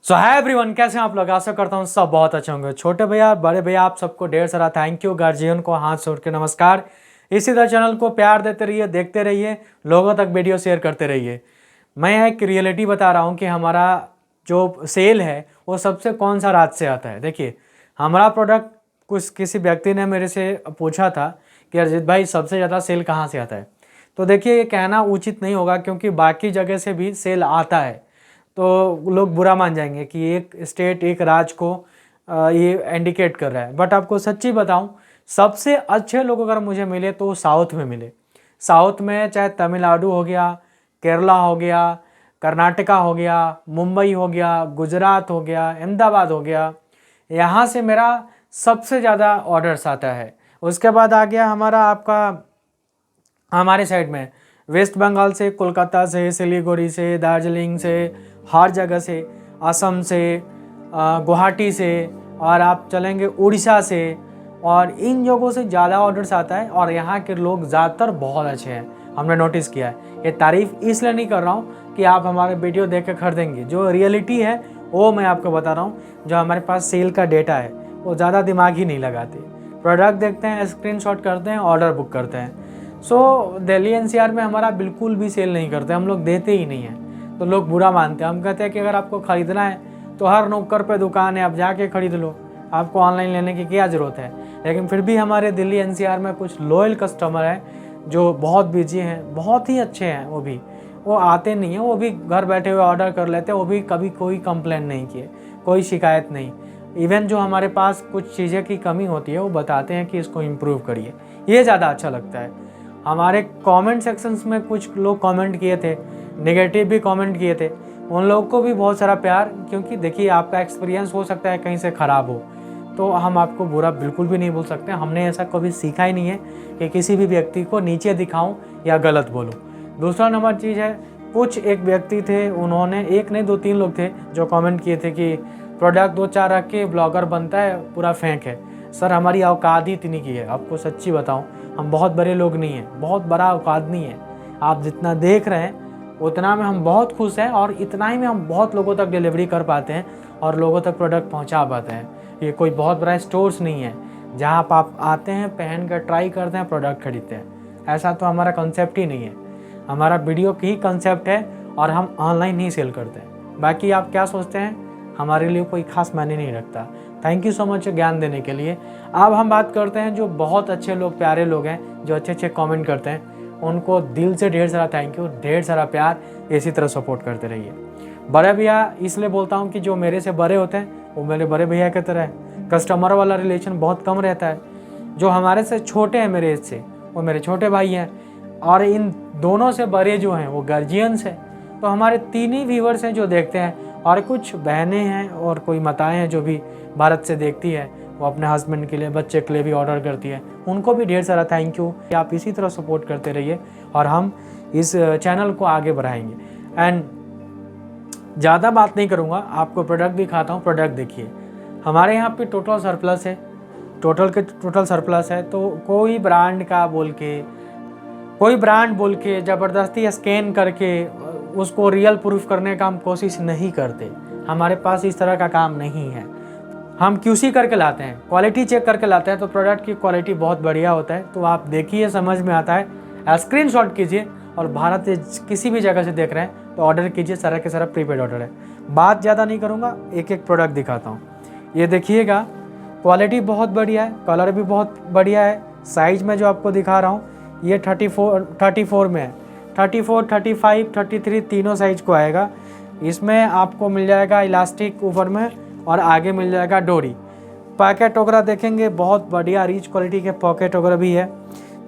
सो hi everyone, कैसे हैं आप लोग। आशा करता हूँ सब बहुत अच्छे होंगे। छोटे भैया बड़े भैया आप सबको ढेर सारा थैंक यू। गार्जियन को हाथ जोड़ के नमस्कार। इसी तरह चैनल को प्यार देते रहिए, देखते रहिए, लोगों तक वीडियो शेयर करते रहिए। मैं एक रियलिटी बता रहा हूँ कि हमारा जो सेल है वो सबसे कौन सा राज्य से आता है। देखिए, हमारा प्रोडक्ट किसी व्यक्ति ने मेरे से पूछा था कि अरिजीत भाई सबसे ज़्यादा सेल कहाँ से आता है। तो देखिए, ये कहना उचित नहीं होगा क्योंकि बाकी जगह से भी सेल आता है तो लोग बुरा मान जाएंगे कि एक स्टेट एक राज्य को ये इंडिकेट कर रहा है। बट आपको सच्ची बताऊं, सबसे अच्छे लोग अगर मुझे मिले तो साउथ में मिले। साउथ में चाहे तमिलनाडु हो गया, केरला हो गया, कर्नाटका हो गया, मुंबई हो गया, गुजरात हो गया, अहमदाबाद हो गया, यहाँ से मेरा सबसे ज़्यादा ऑर्डर्स आता है। उसके बाद आ गया हमारा आपका हमारे साइड में वेस्ट बंगाल से, कोलकाता से, सिलीगुड़ी से, दार्जिलिंग से, हर जगह से, असम से, गुवाहाटी से, और आप चलेंगे उड़ीसा से, और इन जगहों से ज़्यादा ऑर्डर्स आता है। और यहाँ के लोग ज़्यादातर बहुत अच्छे हैं, हमने नोटिस किया है। ये तारीफ़ इसलिए नहीं कर रहा हूँ कि आप हमारे वीडियो देख के खरीदेंगे, जो रियलिटी है वो मैं आपको बता रहा हूँ। जो हमारे पास सेल का डेटा है वो ज़्यादा दिमाग ही नहीं लगाते, प्रोडक्ट देखते हैं, स्क्रीनशॉट करते हैं, ऑर्डर बुक करते हैं। सो दिल्ली एनसीआर में हमारा बिल्कुल भी सेल नहीं करते, हम लोग देते ही नहीं हैं। तो लोग बुरा मानते हैं। हम कहते हैं कि अगर आपको ख़रीदना है तो हर नुक्कड़ पे दुकान है, आप जाके ख़रीद लो, आपको ऑनलाइन लेने की क्या ज़रूरत है। लेकिन फिर भी हमारे दिल्ली एनसीआर में कुछ लॉयल कस्टमर हैं जो बहुत बिजी हैं, बहुत ही अच्छे हैं। वो आते नहीं हैं, वो भी घर बैठे हुए ऑर्डर कर लेते हैं। वो भी कभी कोई कंप्लेन नहीं किए, कोई शिकायत नहीं। इवन जो हमारे पास कुछ चीज़ें की कमी होती है वो बताते हैं कि इसको इम्प्रूव करिए। ये ज़्यादा अच्छा लगता है। हमारे कमेंट सेक्शंस में कुछ लोग कमेंट किए थे, नेगेटिव भी कमेंट किए थे, उन लोगों को भी बहुत सारा प्यार। क्योंकि देखिए, आपका एक्सपीरियंस हो सकता है कहीं से ख़राब हो, तो हम आपको बुरा बिल्कुल भी नहीं बोल सकते। हमने ऐसा कभी सीखा ही नहीं है कि किसी भी व्यक्ति को नीचे दिखाऊं या गलत बोलूं। दूसरा नंबर चीज़ है, कुछ एक व्यक्ति थे, उन्होंने एक नहीं 2-3 लोग थे जो कमेंट किए थे कि प्रोडक्ट 2-4 रख के ब्लॉगर बनता है, पूरा फेंक है। सर, हमारी औकात ही इतनी की है, आपको सच्ची बताऊं, हम बहुत बड़े लोग नहीं हैं, बहुत बड़ा औकात नहीं है। आप जितना देख रहे हैं उतना में हम बहुत खुश हैं, और इतना ही में हम बहुत लोगों तक डिलीवरी कर पाते हैं और लोगों तक प्रोडक्ट पहुंचा पाते हैं। ये कोई बहुत बड़ा स्टोर्स नहीं है जहां आप आते हैं, पहन कर ट्राई करते हैं, प्रोडक्ट खरीदते हैं। ऐसा तो हमारा कंसेप्ट ही नहीं है। हमारा वीडियो की ही कंसेप्ट है और हम ऑनलाइन ही सेल करते हैं। बाकी आप क्या सोचते हैं हमारे लिए कोई खास मायने नहीं रखता। थैंक यू सो मच ज्ञान देने के लिए। अब हम बात करते हैं जो बहुत अच्छे लोग, प्यारे लोग हैं, जो अच्छे अच्छे कमेंट करते हैं, उनको दिल से ढेर सारा थैंक यू, ढेर सारा प्यार। इसी तरह सपोर्ट करते रहिए। बड़े भैया इसलिए बोलता हूँ कि जो मेरे से बड़े होते हैं वो मेरे बड़े भैया की तरह है। कस्टमर वाला रिलेशन बहुत कम रहता है। जो हमारे से छोटे हैं मेरे एज से, वो मेरे छोटे भाई हैं, और इन दोनों से बड़े जो हैं वो गार्जियंस हैं। तो हमारे 3 ही व्यूवर्स हैं जो देखते हैं, और कुछ बहनें हैं और कोई माताएं हैं जो भी भारत से देखती है, वो अपने हस्बैंड के लिए, बच्चे के लिए भी ऑर्डर करती है। उनको भी ढेर सारा थैंक यू। आप इसी तरह सपोर्ट करते रहिए और हम इस चैनल को आगे बढ़ाएंगे। एंड ज़्यादा बात नहीं करूँगा, आपको प्रोडक्ट दिखाता हूँ। प्रोडक्ट देखिए, हमारे यहाँ पे टोटल सरप्लस है, टोटल सरप्लस है। तो कोई ब्रांड बोल के ज़बरदस्ती स्कैन करके उसको रियल प्रूफ करने का हम कोशिश नहीं करते। हमारे पास इस तरह का काम नहीं है। हम QC करके लाते हैं, क्वालिटी चेक करके लाते हैं, तो प्रोडक्ट की क्वालिटी बहुत बढ़िया होता है। तो आप देखिए, समझ में आता है, स्क्रीनशॉट कीजिए, और भारत से किसी भी जगह से देख रहे हैं तो ऑर्डर कीजिए। सारा के सारा प्रीपेड ऑर्डर है। बात ज़्यादा नहीं करूँगा, एक एक प्रोडक्ट दिखाता हूँ। ये देखिएगा, क्वालिटी बहुत बढ़िया है, कलर भी बहुत बढ़िया है। साइज़ में जो आपको दिखा रहा हूँ ये 34 में है। 34, 35, 33 तीनों साइज को आएगा। इसमें आपको मिल जाएगा इलास्टिक ऊपर में, और आगे मिल जाएगा डोरी। पॉकेट वगैरह देखेंगे, बहुत बढ़िया रिच क्वालिटी के पॉकेट वगैरह भी है।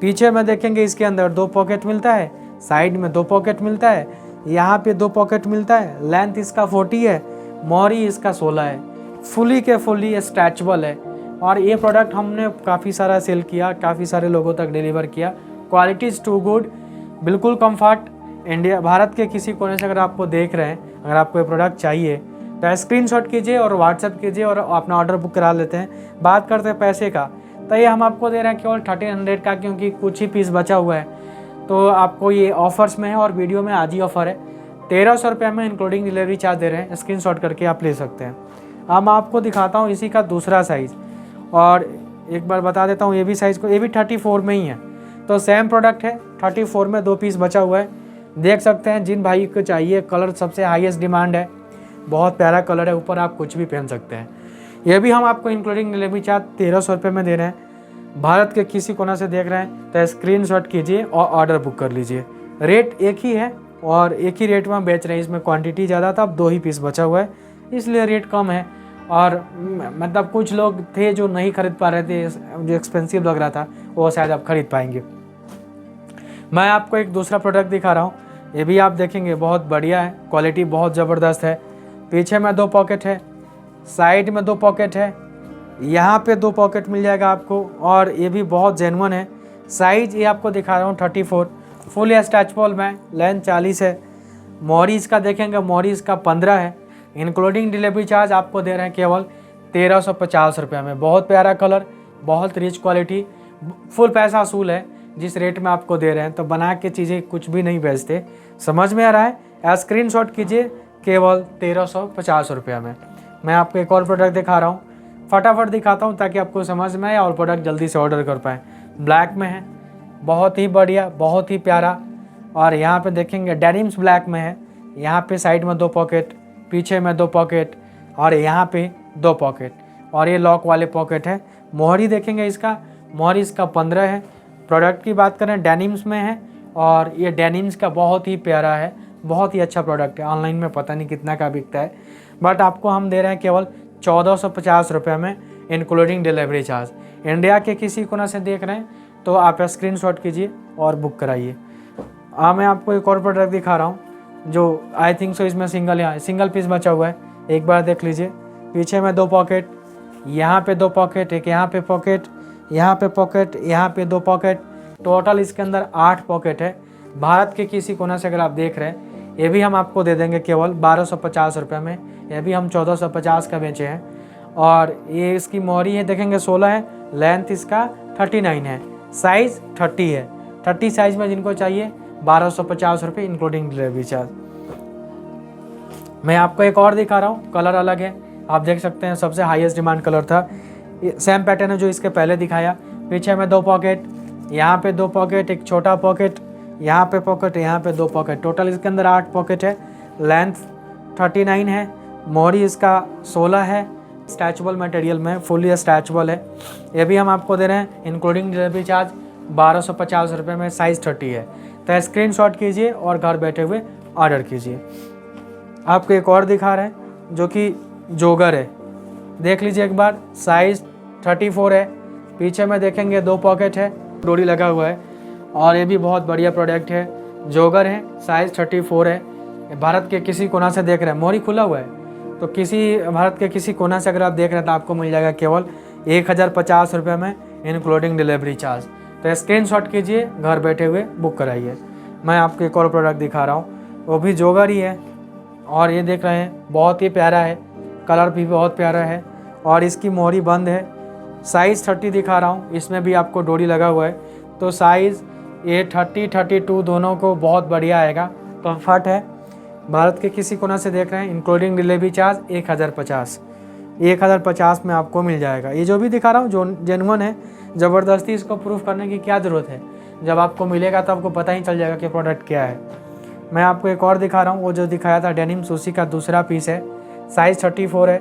पीछे में देखेंगे, इसके अंदर 2 पॉकेट मिलता है, साइड में 2 पॉकेट मिलता है, यहाँ पे 2 पॉकेट मिलता है। लेंथ इसका 40 है, मोहरी इसका 16 है। फुली स्ट्रेचेबल है। और ये प्रोडक्ट हमने काफ़ी सारा सेल किया, काफ़ी सारे लोगों तक डिलीवर किया। क्वालिटी इज़ टू गुड, बिल्कुल कंफर्ट। इंडिया, भारत के किसी कोने से अगर आपको देख रहे हैं, अगर आपको ये प्रोडक्ट चाहिए तो स्क्रीनशॉट कीजिए और व्हाट्सएप कीजिए और अपना ऑर्डर बुक करा लेते हैं। बात करते हैं पैसे का, तो ये हम आपको दे रहे हैं केवल 1300 का, क्योंकि कुछ ही पीस बचा हुआ है। तो आपको ये ऑफर्स में है और वीडियो में आज ही ऑफ़र है। 1300 रुपये में इंक्लूडिंग डिलीवरी चार्ज दे रहे हैं। स्क्रीनशॉट करके आप ले सकते हैं। अब मैं आपको दिखाता हूँ इसी का दूसरा साइज़, और एक बार बता देता हूँ ये भी साइज़ को, ये भी 34 में ही है। तो सेम प्रोडक्ट है, 34 में 2 पीस बचा हुआ है। देख सकते हैं, जिन भाई को चाहिए, कलर सबसे हाईएस्ट डिमांड है, बहुत प्यारा कलर है, ऊपर आप कुछ भी पहन सकते हैं। ये भी हम आपको इंक्लूडिंग डिलीवरी चार्ज 1300 रुपये में दे रहे हैं। भारत के किसी कोना से देख रहे हैं तो स्क्रीनशॉट कीजिए और ऑर्डर बुक कर लीजिए। रेट एक ही है और एक ही रेट में हम बेच रहे हैं। इसमें क्वांटिटी ज़्यादा था, अब 2 ही पीस बचा हुआ है, इसलिए रेट कम है। और मतलब कुछ लोग थे जो नहीं खरीद पा रहे थे, जो एक्सपेंसिव लग रहा था, वो शायद आप खरीद पाएंगे। मैं आपको एक दूसरा प्रोडक्ट दिखा रहा हूँ, ये भी आप देखेंगे बहुत बढ़िया है, क्वालिटी बहुत ज़बरदस्त है। पीछे में 2 पॉकेट है, साइड में 2 पॉकेट है, यहाँ पे 2 पॉकेट मिल जाएगा आपको, और ये भी बहुत जेन्युइन है। साइज़ ये आपको दिखा रहा हूँ 34, फुल स्ट्रेचेबल में, लेंथ 40 है। मोहरी इसका देखेंगे, मोहरी इसका 15 है। इंक्लूडिंग डिलीवरी चार्ज आपको दे रहे हैं केवल 1350 रुपये में। बहुत प्यारा कलर, बहुत रिच क्वालिटी, फुल पैसा असूल है जिस रेट में आपको दे रहे हैं। तो बना के चीज़ें कुछ भी नहीं बेचते, समझ में आ रहा है? स्क्रीनशॉट कीजिए, केवल 1350 रुपये में। मैं आपको एक और प्रोडक्ट दिखा रहा हूँ, फटाफट दिखाता हूँ ताकि आपको समझ में आए और प्रोडक्ट जल्दी से ऑर्डर कर पाएँ। ब्लैक में है, बहुत ही बढ़िया, बहुत ही प्यारा। और यहाँ पे देखेंगे डेनिम्स ब्लैक में है। यहाँ पे साइड में 2 पॉकेट, पीछे में 2 पॉकेट, और यहाँ पे 2 पॉकेट, और ये लॉक वाले पॉकेट है। मोहरी देखेंगे इसका, मोहरी इसका 15 है। प्रोडक्ट की बात करें, डेनिम्स में है, और ये डेनिम्स का बहुत ही प्यारा है, बहुत ही अच्छा प्रोडक्ट है। ऑनलाइन में पता नहीं कितना का बिकता है, बट आपको हम दे रहे हैं केवल 1450 रुपये में, इंक्लूडिंग डिलीवरी चार्ज। इंडिया के किसी कोना से देख रहे हैं तो आप स्क्रीनशॉट कीजिए और बुक कराइए। मैं आपको एक और प्रोडक्ट दिखा रहा हूँ जो आई थिंक सो इसमें सिंगल पीस बचा हुआ है, एक बार देख लीजिए। पीछे में 2 पॉकेट, यहाँ पे 2 पॉकेट, एक यहाँ पे पॉकेट, यहाँ पे पॉकेट, यहाँ पे 2 पॉकेट, टोटल इसके अंदर 8 पॉकेट है। भारत के किसी कोना से अगर आप देख रहे हैं, ये भी हम आपको दे देंगे केवल 1250 रुपये में। ये भी हम 1450 का बेचे हैं। और ये इसकी मोहरी है, देखेंगे 16 है, लेंथ इसका 39 है, साइज़ 30 है। 30 साइज़ में जिनको चाहिए 1250 रुपये इंक्लूडिंग डिलीवरी चार्ज। मैं आपको एक और दिखा रहा हूँ, कलर अलग है, आप देख सकते हैं, सबसे हाईएस्ट डिमांड कलर था। सेम पैटर्न है जो इसके पहले दिखाया। पीछे में 2 पॉकेट, यहाँ पे 2 पॉकेट, एक छोटा पॉकेट, यहाँ पे पॉकेट, यहाँ पे 2 पॉकेट, टोटल इसके अंदर 8 पॉकेट है। लेंथ 39 है, मोहरी इसका 16 है, स्ट्रेचेबल मटेरियल में, फुली स्ट्रेचेबल है। ये भी हम आपको दे रहे हैं इंक्लूडिंग डिलीवरी चार्ज 1250 रुपये में, साइज़ 30 है। तो स्क्रीनशॉट कीजिए और घर बैठे हुए ऑर्डर कीजिए। आपको एक और दिखा रहे हैं जो कि जोगर है, देख लीजिए एक बार, साइज़ 34 है। पीछे में देखेंगे 2 पॉकेट है, डोरी लगा हुआ है, और ये भी बहुत बढ़िया प्रोडक्ट है। जोगर है, साइज़ 34 है। भारत के किसी कोना से देख रहे हैं, मोहरी खुला हुआ है, तो किसी भारत के किसी कोना से अगर आप देख रहे हैं तो आपको मिल जाएगा केवल 1050 रुपये में, इंक्लूडिंग डिलीवरी चार्ज। तो स्क्रीनशॉट कीजिए, घर बैठे हुए बुक कराइए। मैं आपको एक और प्रोडक्ट दिखा रहा हूँ, वो भी जोगर ही है, और ये देख रहे हैं बहुत ही प्यारा है, कलर भी बहुत प्यारा है, और इसकी मोहरी बंद है। साइज़ 30 दिखा रहा हूँ, इसमें भी आपको डोरी लगा हुआ है, तो साइज़ ये 30, 32 दोनों को बहुत बढ़िया आएगा। कम्फर्ट है, भारत के किसी कोना से देख रहे हैं, इंक्लूडिंग डिलीवरी चार्ज 1050 में आपको मिल जाएगा। ये जो भी दिखा रहा हूँ जो जेन्युइन है, ज़बरदस्ती इसको प्रूफ करने की क्या ज़रूरत है, जब आपको मिलेगा तो आपको पता ही चल जाएगा कि प्रोडक्ट क्या है। मैं आपको एक और दिखा रहा हूँ, वो जो दिखाया था डेनिम्स, उसी का दूसरा पीस है, साइज़ 34 है।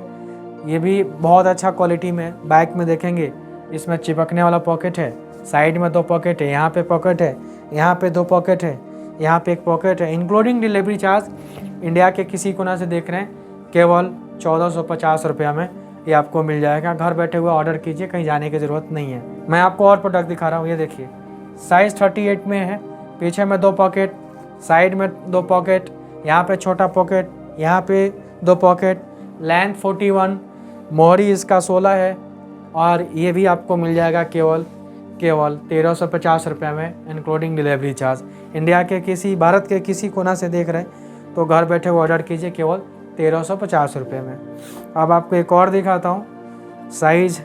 ये भी बहुत अच्छा क्वालिटी में। बैक में देखेंगे इसमें चिपकने वाला पॉकेट है, साइड में 2 पॉकेट है, यहाँ पे पॉकेट है, यहाँ पे 2 पॉकेट है, यहाँ पे एक पॉकेट है। इंक्लूडिंग डिलीवरी चार्ज इंडिया के किसी कोना से देख रहे हैं, केवल 1450 रुपये में ये आपको मिल जाएगा। घर बैठे हुए ऑर्डर कीजिए, कहीं जाने की ज़रूरत नहीं है। मैं आपको और प्रोडक्ट दिखा रहा हूँ, ये देखिए, साइज़ 38 में है। पीछे में 2 पॉकेट, साइड में 2 पॉकेट, यहाँ पे छोटा पॉकेट, यहाँ पे 2 पॉकेट, लेंथ 41, मोहरी इसका 16 है, और ये भी आपको मिल जाएगा केवल 1350 रुपये में, इंक्लूडिंग डिलीवरी चार्ज। इंडिया के किसी, भारत के किसी कोना से देख रहे हैं तो घर बैठे हुए ऑर्डर कीजिए केवल 1350 रुपये में। अब आपको एक और दिखाता हूँ, साइज़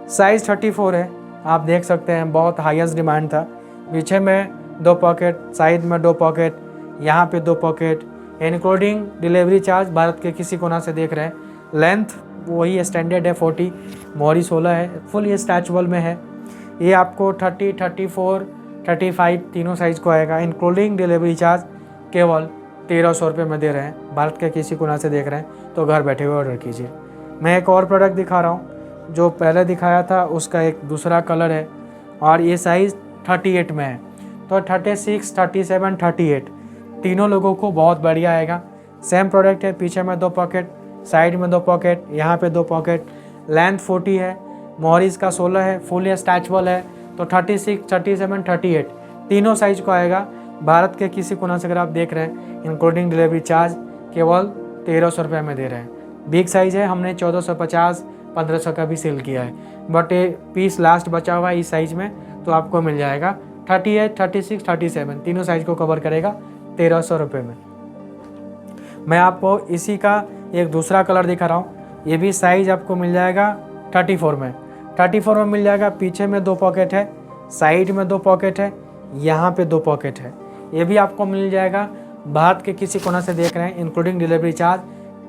34 है, आप देख सकते हैं, बहुत हाईएस्ट डिमांड था। पीछे में 2 पॉकेट, साइड में 2 पॉकेट, यहाँ पे 2 pocket, including delivery charge Bharat के किसी कोना से देख रहे हैं। लेंथ वही स्टैंडर्ड है 40, मोहरी 16 है, फुल ये स्ट्रेचेबल में है। ये आपको 30, 34, 35 तीनों साइज़ को आएगा, इंक्लूडिंग डिलीवरी चार्ज केवल 1300 रुपये में दे रहे हैं। भारत के किसी कोना से देख रहे हैं तो घर बैठे हुए ऑर्डर कीजिए। मैं एक और प्रोडक्ट दिखा रहा हूँ, जो पहले दिखाया था उसका एक दूसरा कलर है और ये साइज़ 38 में है। तो 36, 37, 38 तीनों लोगों को बहुत बढ़िया आएगा। सेम प्रोडक्ट है, पीछे में 2 पॉकेट, साइड में 2 पॉकेट, यहाँ पे 2 पॉकेट, लेंथ 40 है, मोहरी इसका 16 है, फुल या स्ट्रेचेबल है। तो 36, 37, 38 तीनों साइज़ को आएगा। भारत के किसी कोना से अगर आप देख रहे हैं, इंक्लूडिंग डिलीवरी चार्ज केवल 1300 रुपये में दे रहे हैं। बिग साइज़ है, हमने 1450, 1500 का भी सेल किया है, बट ये पीस लास्ट बचा हुआ है इस साइज़ में, तो आपको मिल जाएगा 38, 36, 37 तीनों साइज़ को कवर करेगा 1300 रुपये में। मैं आपको इसी का एक दूसरा कलर दिखा रहा हूँ। ये भी साइज़ आपको मिल जाएगा 34 में, 34 में मिल जाएगा। पीछे में 2 पॉकेट है, साइड में 2 पॉकेट है, यहाँ पे 2 पॉकेट है। ये भी आपको मिल जाएगा। भारत के किसी कोना से देख रहे हैं, इंक्लूडिंग डिलीवरी चार्ज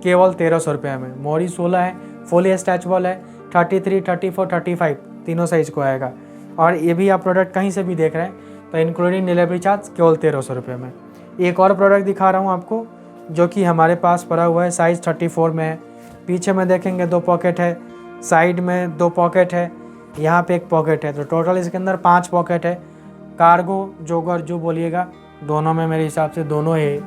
केवल 1300 रुपये में। मोहरी 16 है, फुल स्ट्रेचेबल है, 33, 34, 35 तीनों साइज़ को आएगा। और ये भी आप प्रोडक्ट कहीं से भी देख रहे हैं तो इंक्लूडिंग डिलीवरी चार्ज केवल 1300 रुपये में। एक और प्रोडक्ट दिखा रहा हूँ आपको, जो कि हमारे पास पड़ा हुआ है, साइज़ 34 में है। पीछे में देखेंगे 2 पॉकेट है, साइड में 2 पॉकेट है, यहाँ पे 1 पॉकेट है, तो टोटल इसके अंदर 5 पॉकेट है। कार्गो जोगर जो बोलिएगा, दोनों में मेरे हिसाब से दोनों है।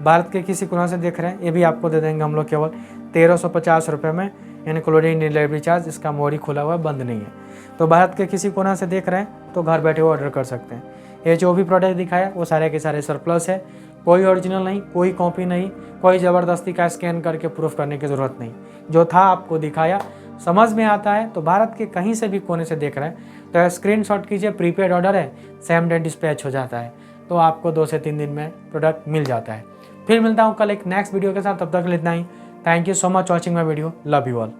भारत के किसी कोना से देख रहे हैं, ये भी आपको दे देंगे हम लोग केवल 1350 रुपये में, इंक्लूडिंग डिलीवरी चार्ज। इसका मोहरी खुला हुआ बंद नहीं है। तो भारत के किसी कोना से देख रहे हैं तो घर बैठे हुए ऑर्डर कर सकते हैं। ये जो भी प्रोडक्ट दिखाया वो सारे के सारे सरप्लस है, कोई ओरिजिनल नहीं, कोई कॉपी नहीं, कोई ज़बरदस्ती का स्कैन करके प्रूफ करने की ज़रूरत नहीं। जो था आपको दिखाया, समझ में आता है तो भारत के कहीं से भी कोने से देख रहे हैं तो स्क्रीनशॉट कीजिए। प्रीपेड ऑर्डर है, सेम डे डिस्पैच हो जाता है, तो आपको 2 से 3 दिन में प्रोडक्ट मिल जाता है। फिर मिलता हूँ कल एक नेक्स्ट वीडियो के साथ, तब तक इतना ही। Thank you so much watching my video, love you all.